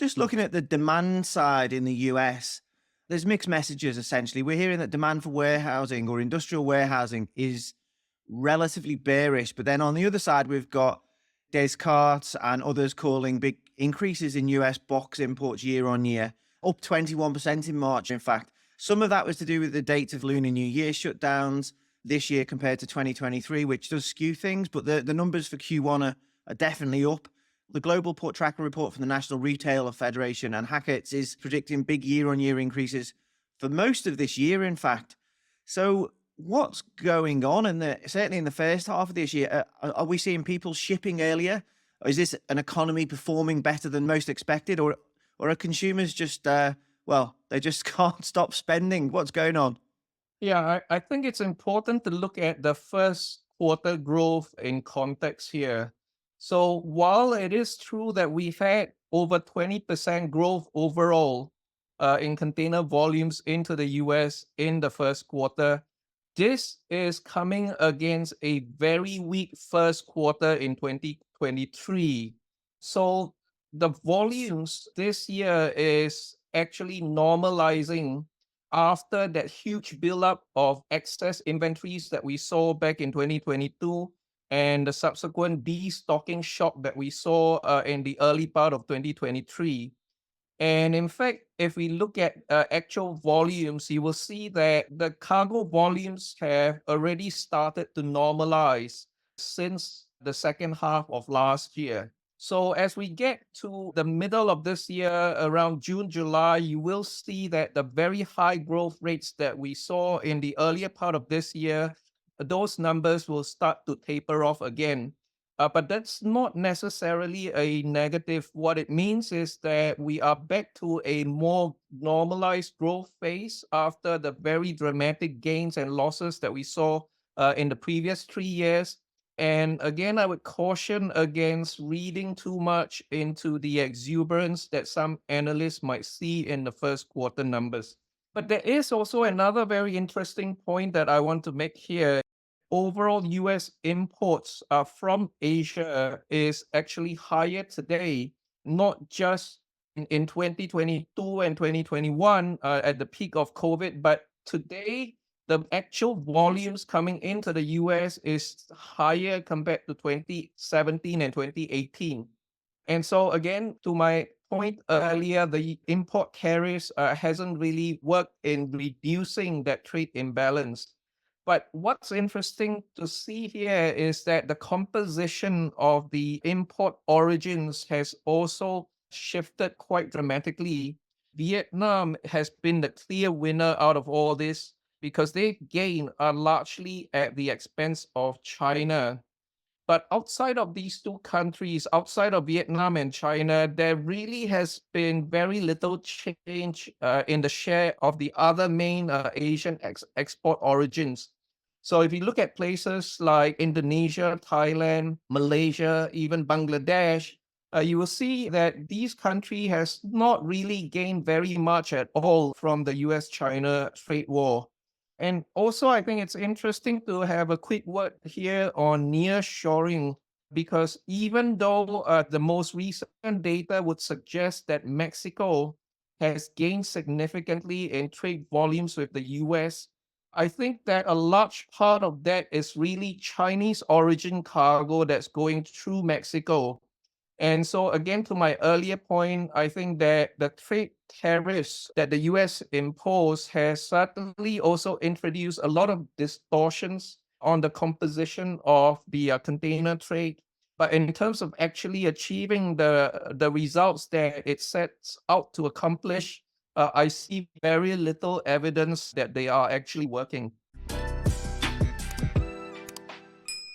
Just looking at the demand side in the US, there's mixed messages essentially. We're hearing that demand for warehousing or industrial warehousing is relatively bearish. But then on the other side, we've got Descartes and others calling big increases in US box imports year on year, up 21% in March, in fact. Some of that was to do with the dates of Lunar New Year shutdowns this year compared to 2023, which does skew things. But the numbers for Q1 are definitely up. The Global Port Tracker report from the National Retailer Federation and Hackett's is predicting big year-on-year increases for most of this year, in fact. So what's going on certainly in the first half of this year? Are we seeing people shipping earlier? Or is this an economy performing better than most expected? Or are consumers just, they just can't stop spending? What's going on? Yeah, I think it's important to look at the first quarter growth in context here. So while it is true that we've had over 20% growth overall in container volumes into the US in the first quarter, this is coming against a very weak first quarter in 2023. So the volumes this year is actually normalizing after that huge buildup of excess inventories that we saw back in 2022 and the subsequent destocking shock that we saw in the early part of 2023. And in fact, if we look at actual volumes, you will see that the cargo volumes have already started to normalize since the second half of last year. So as we get to the middle of this year, around June, July, you will see that the very high growth rates that we saw in the earlier part of this year, those numbers will start to taper off again. But that's not necessarily a negative. What it means is that we are back to a more normalized growth phase after the very dramatic gains and losses that we saw in the previous 3 years. And again, I would caution against reading too much into the exuberance that some analysts might see in the first quarter numbers. But there is also another very interesting point that I want to make here. Overall US imports from Asia is actually higher today, not just in 2022 and 2021 at the peak of COVID, but today the actual volumes coming into the US is higher compared to 2017 and 2018. And so again, to my point earlier, the import tariffs hasn't really worked in reducing that trade imbalance. But what's interesting to see here is that the composition of the import origins has also shifted quite dramatically. Vietnam has been the clear winner out of all this because they gain are largely at the expense of China. But outside of these two countries, outside of Vietnam and China, there really has been very little change in the share of the other main Asian export origins. So if you look at places like Indonesia, Thailand, Malaysia, even Bangladesh, you will see that these countries has not really gained very much at all from the US-China trade war. And also, I think it's interesting to have a quick word here on nearshoring, because even though the most recent data would suggest that Mexico has gained significantly in trade volumes with the US, I think that a large part of that is really Chinese origin cargo that's going through Mexico. And so, again, to my earlier point, I think that the trade tariffs that the US imposed has certainly also introduced a lot of distortions on the composition of the container trade. But in terms of actually achieving the results that it sets out to accomplish, I see very little evidence that they are actually working.